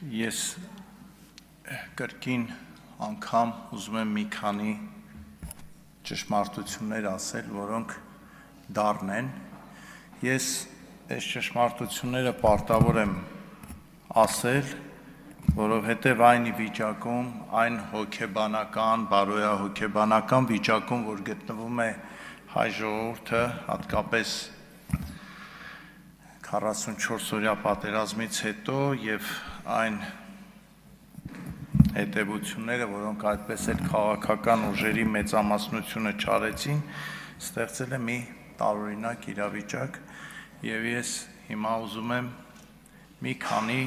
Ես կրկին անգամ ուզում եմ մի քանի ճշմարտություններ ասել, որոնք դառն են։ Ես այս ճշմարտությունները պարտավոր եմ ասել, որովհետև այն վիճակում, այն հոգեբանական, բարոյահոգեբանական վիճակում, որ գտնվում է հայ ժողովուրդը, հատկապես 44-օրյա պատերազմից հետո եւ այն հետևությունները, որոնք այդպես էլ քաղաքական ուժերի մեծամասնությունը չարեցին, ստեղծել է մի տարօրինակ իրավիճակ եւ ես հիմա ուզում եմ մի քանի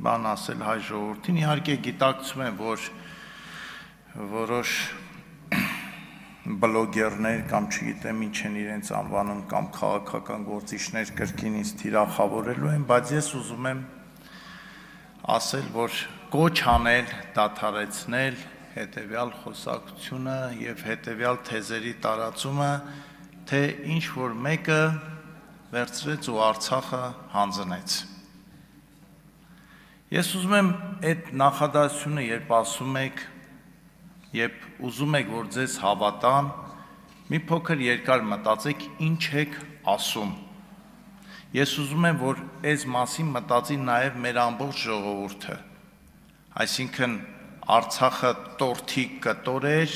բան ասել հայ ժողովրդին։ Իհարկե գիտակցում եմ, որ որոշ բլոգերներ կամ չգիտեմ ինչ են իրենց անվանում կամ քաղաքական գործիչներ կրկին ինձ թիրախավորելու են, բայց ես ուզում եմ ասել, որ կոչ անել, դադարեցնել հետևյալ խոսակցությունը եւ հետևյալ թեզերի տարածումը, թե ինչ որ մեկը վերցրեց ու Արցախը հանձնեց։ Ես ուզում եմ այդ նախադասությունը, երբ ասում եք, երբ ուզում եք, որ ձեզ հավատան, մի փոքր երկար մտածեք, ինչ եք ասում։ Ես ուզում եմ, որ այս մասին մտածի նաև մեր ամբողջ ժողովուրդը։ Այսինքն Արցախը տորթի կտոր էր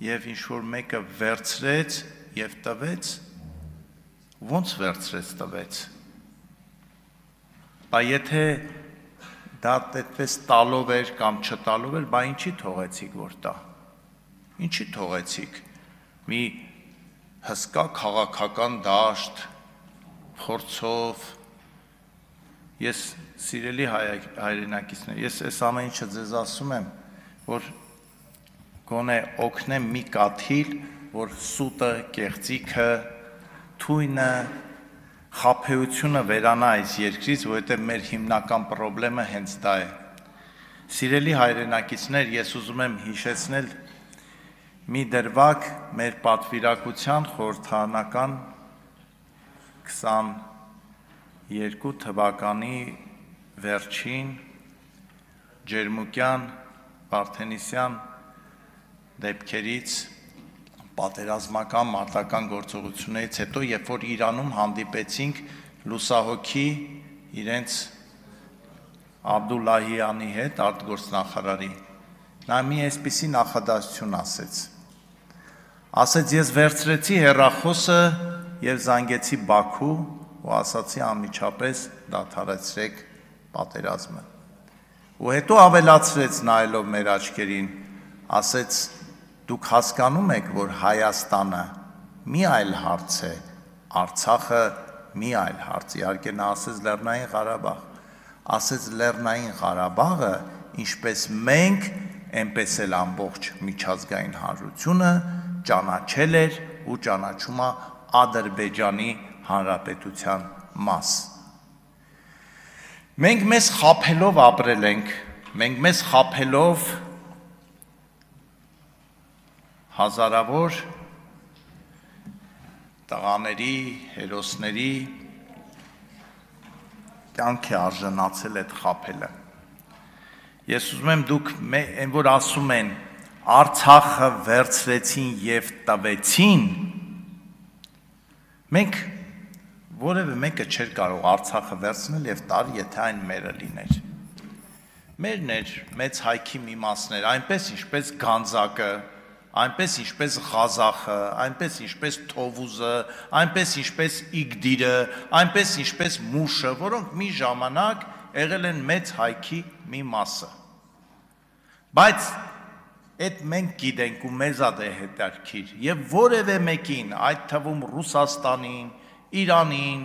եւ ինչ որ մեկը վերցրեց եւ տվեց, ո՞նց վերցրեց տվեց։ Բա եթե դա այդպես տալով էր կամ չտալով էր, բա ինչի թողեցիք որ տա։ Ինչի թողեցիք։ Մի հսկա քաղաքական դաշտ փորձով ես սիրելի հայրենակիցներ, ես այս ամեն ինչը ձեզ ասում եմ, որ գոնե օգնեմ մի կաթիլ, որ սուտը, կեղծիքը, թույնը, խաբեությունը վերանա այս երկրից, որովհետև մեր հիմնական խնդրը հենց դա է։ Սիրելի հայրենակիցներ, ես ուզում եմ հիշեցնել մի դրվագ մեր պատվիրակության խորհրդարանական 22 թվականի վերջին ջերմուկյան Վարդենիսյան դեպքերից պատերազմական մարտական գործողություններից հետո, երբ որ Իրանում հանդիպեցինք լուսահոգի իրենց Աբդուլլահյանի հետ, արտգործնախարարի, նա մի այսպիսի նախադասություն ասեց։ Ասեց, ես վերցրեցի հեռախոսը եւ զանգեցի Բաքու ու ասացի անմիջապես դադարեցրեք պատերազմը։ Ու հետո ավելացրեց նայելով մեր աչքերին, ասեց դուք հասկանում եք, որ Հայաստանը մի այլ հարց է, Արցախը մի այլ հարց, իհարկե նա ասեց Լեռնային Ղարաբաղ, ասեց Լեռնային Ղարաբաղը, ինչպես մենք, այնպես էլ ամբողջ միջազգային հանրությունը ճանաչել էր ու ճանաչում է Ադրբեջանի Հանրապետության մաս։ Մենք մեզ խաբելով ապրել ենք, մենք մեզ խաբելով հազարավոր տղաների, հերոսների կյանք է արժանացել այդ խաբելը։ Ես ուզում եմ դուք այն որ ասում են Արցախը վերցրեցին եւ տվեցին, մենք որևէ մեկը չէր կարող Արցախը վերցնել եւ տալ, եթե այն մերը լիներ։ Մերն էր, մեծ հայքի մի մասն էր, այնպես ինչպես Գանձակը, այնպես ինչպես Ղազախը, այնպես ինչպես Թովուզը, այնպես ինչպես Իգդիրը, այնպես ինչպես Մուշը, որոնք մի ժամանակ եղել են մեծ հայքի մի մասը։ Բայց այդ մենք գիտենք ու մեզ է դա հետաքրքիր եւ որևէ մեկին, այդ թվում Ռուսաստանին, Իրանին,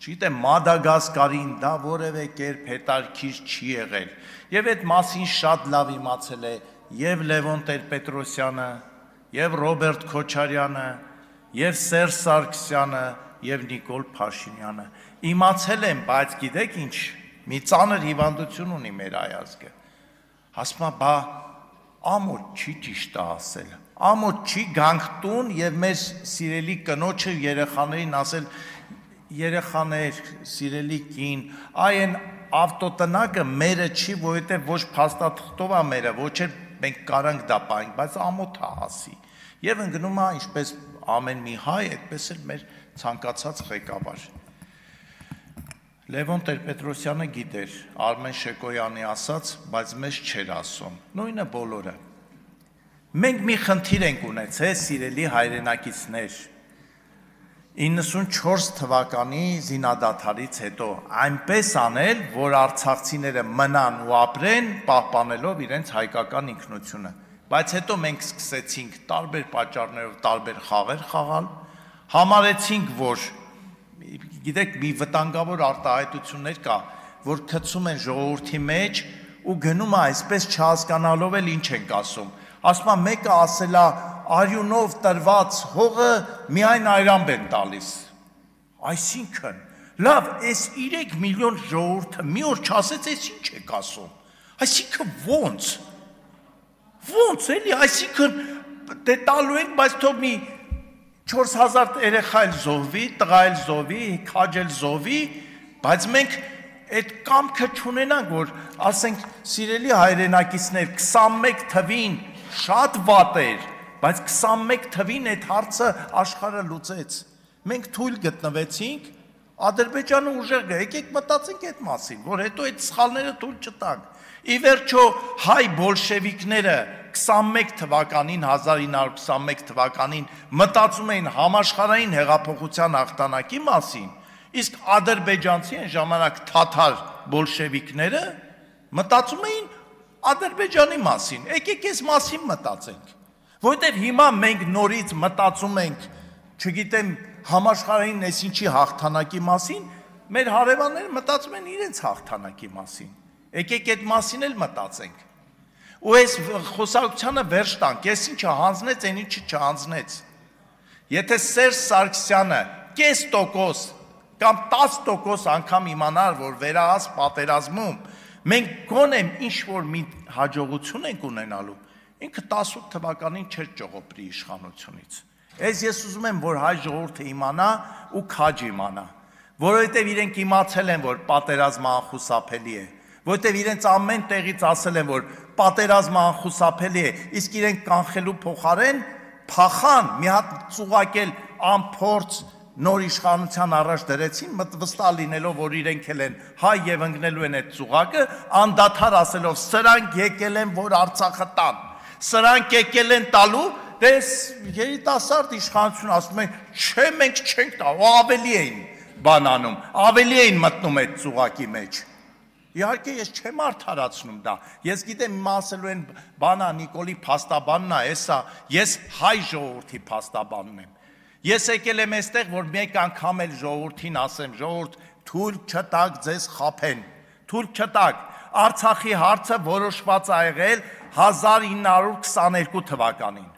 չգիտեմ Մադագասկարին դա որևէ կերպ հետաքրքիր չի եղել։ Եվ այդ մասին շատ լավ իմացել է եւ Լևոն Տեր-Պետրոսյանը, եւ Ռոբերտ Քոչարյանը, եւ Սերժ Սարգսյանը, եւ Նիկոլ Փաշինյանը։ Իմացել են, բայց գիտեք ինչ, մի ծանր հիվանդություն ունի մեր այազգը։ Ասում է, բա ամոթ չի ճիշտ ասել։ Ամոթ չի գանք տուն եւ մեր սիրելի կնոջը երեխաներին ասել երեխաներ, սիրելի կին, այ են ավտոտնակը մերը չի, որովհետև ոչ փաստաթղթով է մերը, ոչ էլ մենք կարանք դա պահենք, բայց ամոթ է հասի։ Եվ ընկնում է ինչպես ամեն մի հայ, այդպես էլ մեր ցանկացած ղեկավար։ Լևոն Տեր-Պետրոսյանը գիտեր Արմեն Շեկոյանի ասած, բայց մեզ չէր ասում։ Նույնը բոլորը։ Մենք մի խնդիր ենք ունեցել, սիրելի հայրենակիցներ, 94 թվականի զինադադարից հետո այնպես անել, որ արցախցիները մնան ու ապրեն, պահպանելով իրենց հայկական ինքնությունը։ Բայց հետո մենք սկսեցինք տարբեր պատճառներով տարբեր խաղեր խաղալ, համարեցինք, որ գիտեք, մի վտանգավոր արտահայտություններ կա, որ գցում են ժողովրդի մեջ ու գնում է այսպես չհասկանալով էլ ինչ ենք ասում։ Ասում է մեկը ասել է արյունով տրված հողը միայն այրամբ են տալիս։ Այսինքն, լավ, այս 3 միլիոն ժողովուրդը մի օր չասեց, այս ինչ եք ասում։ Այսինքն ոնց էլի, այսինքն դե տալու ենք, բայց թող մի 4000 երեխա էլ զոհվի, տղա էլ զոհվի, քաջ էլ զոհվի, բայց մենք այդ կամքը չունենանք, որ ասենք սիրելի հայրենակիցներ 21 թվին շատ վատ էր, բայց 21 թվին այդ հարցը աշխարհը լուծեց։ Մենք թույլ գտնվեցինք, Ադրբեջանը ուժեղ գա, եկեք մտածենք այդ մասին, որ հետո այդ սխալները թույլ չտանք։ Ի վերջո հայ բոլշևիկները 21 թվականին, 1921 թվականին մտածում էին համաշխարհային հեղափոխության հաղթանակի մասին, իսկ ադրբեջանցի այն ժամանակ թաթար բոլշևիկները մտածում էին Ադրբեջանի մասին։ Եկեք այս մասին մտածենք, որովհետև հիմա մենք նորից մտածում ենք, չգիտեմ, համաշխարհային այսինչի հաղթանակի մասին, մեր հարևանները մտածում են իրենց հաղթանակի մասին։ Եկեք այդ մասին էլ մտածենք։ Ու այս խոսակցությանը վերջ տանք, ես ինչը հանձնեց, այն ինչը չհանձնեց։ Եթե Սերժ Սարգսյանը կես տոկոս կամ 10% անգամ իմանար, որ վերահաս պատերազմում մենք գոնե ինչ-որ մի հաջողություն ենք ունենալու, ինքը 18 թվականին չէր ճողոպրի իշխանությունից։ Ես ուզում եմ, որ հայ ժողովուրդը իմանա ու քաջ իմանա, որովհետև իրենք իմացել են, որ պատերազմը անխուսափելի է, որովհետև իրենց ամեն տեղից ասել են, որ պատերազմը անխուսափելի է, իսկ իրենք կանխելու փոխարեն փախան, մի հատ ծուղակել անփորձ նոր իշխանության առաջ դրեցին, վստահ լինելով, որ իրենք էլ են հայ եւ ընկնելու են այդ ծուղակը, անդադար ասելով, սրանք եկել են, որ Արցախը տան, սրանք եկել են տալու, դες երիտասարդ իշխանություն ասում են, չէ, մենք չենք տա, ու ավելի էին բանանում, ավելի էին մտնում այդ ծուղակի մեջ։ Իհարկե ես չեմ արդարացնում դա, ես գիտեմ իմ ասելու են բանա Նիկոլի փաստաբանն է, էսա, ես հայ ժողովրդի փաստաբանն եմ։ Ես եկել եմ այստեղ, որ մեկ անգամ էլ ժողովրդին ասեմ, ժողովուրդ, թույլ չտաք ձեզ խաբեն, թույլ չտաք, Արցախի հարցը որոշված ա եղել 1922 թվականին,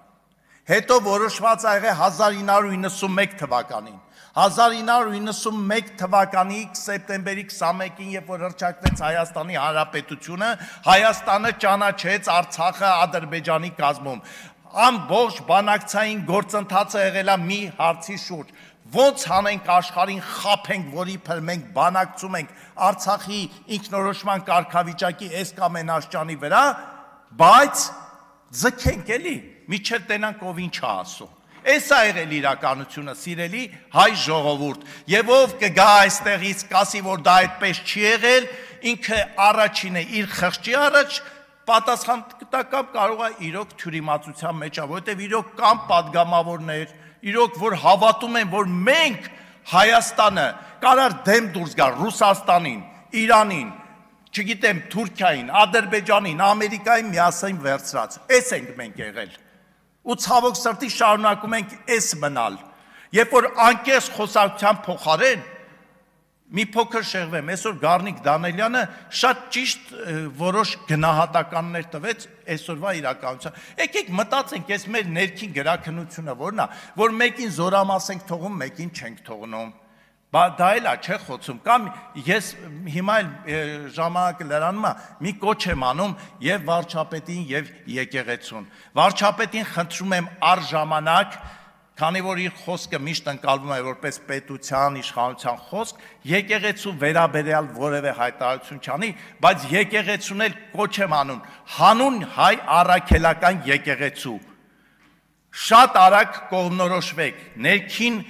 հետո որոշված ա եղել 1991 թվականին, 1991 թվականի սեպտեմբերի 21-ին, երբ որ հռչակվեց Հայաստանի Հանրապետությունը, Հայաստանը ճանաչեց Արցախը Ադրբեջանի կազմում։ Ամբողջ բանակցային գործընթացը եղել է մի հարցի շուրջ։ Ոնց հանենք աշխարհին խափենք, որի փր մենք բանակցում ենք Արցախի ինքնորոշման կարգավիճակի այս կամ այն աշճանի վրա, բայց ձգենք էլի, միջև տենանք ով ինչ է ասում։ Այս է եղել իրականությունը, սիրելի հայ ժողովուրդ, եւ ով կգա այստեղից կասի, որ դա այդպես չի եղել, ինքը առաջին է իր խղճի առաջ պատասխան տա կամ կարող է իրոք թյուրիմացության մեջ է, որովհետև իրոք կան падգամավորներ, իրոք որ հավատում են, որ մենք Հայաստանը կարար դեմ դուրս գալ Ռուսաստանին, Իրանին, չգիտեմ, Թուրքիային, Ադրբեջանին, Ամերիկային միասին վերցրած։ Էս ենք մենք եղել։ Ու ցավոք սրտի շարունակում ենք էս մնալ։ Երբ որ անկեղծ խոսակցության փոխարեն մի փոքր շեղվեմ, այսօր Գառնիկ Դանելյանը շատ ճիշտ որոշ գնահատականներ տվեց այսօրվա իրականության։ Եկեք մտածենք, այս մեր ներքին գրաքննությունը որն է, որ մեկին զորամաս ենք թողում, մեկին չենք թողնում։ Դա էլ է, չէ խոսում, կամ ես հիմա էլ ժամանակը լրանում է, մի կոչ եմ անում եւ վարչապետին եւ եկեղեցուն։ Վարչապետին խնդրում եմ առժամանակ քանի որ իր խոսքը միշտ ընկալվում է որպես պետության, իշխանության խոսք, եկեղեցու վերաբերյալ որևէ հայտարարություն չանի, բայց եկեղեցուն էլ կոչ եմ անում հանուն հայ առաքելական եկեղեցու։ Շատ արագ կողմնորոշվեք, ներքին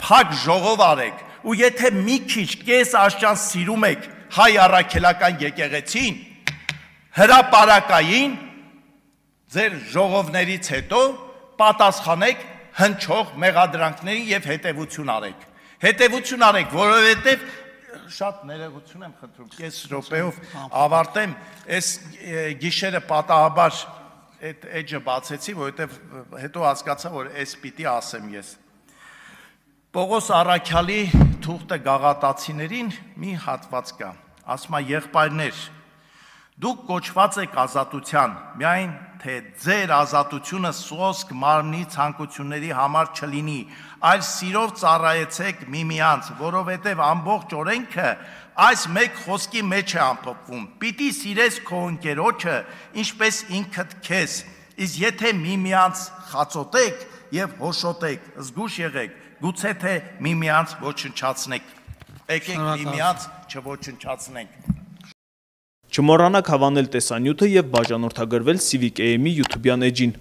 փակ ժողով արեք, ու եթե մի քիչ կես աշճան սիրում եք հայ առաքելական եկեղեցին, հրապարակային ձեր ժողովներից հետո պատասխանեք հնչող մեղադրանքներին եւ հետեւություն արեք։ Հետեւություն արեք, որովհետեւ շատ ներողություն եմ խնդրում, կես րոպեով ավարտեմ, այս գիշերը պատահաբար այդ էջը բացեցի, որովհետեւ հետո հասկացա, որ այս պիտի ասեմ ես։ Պողոս Առաքյալի թուղթը գաղատացիներին մի հատված կա, ասում է եղբայրներ, դուք կոչված եք ազատության, միայն թե ձեր ազատությունը սոսկ մարմնի ցանկությունների համար չլինի, այլ սիրով ծառայեցեք միմյանց, որովհետև ամբողջ օրենքը այս մեկ խոսքի մեջ է ամփոփվում. պիտի սիրես քո ընկերոջը, ինչպես ինքդ քեզ, իսկ եթե միմյանց խածոտեք եւ հոշոտեք, զգուշ եղեք, գուցե թե միմյանց ոչնչացնեք, եկեք միմյանց չոչնչացնենք։ Չմոռանաք հավանել տեսանյութը և բաժանորդագրվել Civic AM-ի YouTube-յան էջին։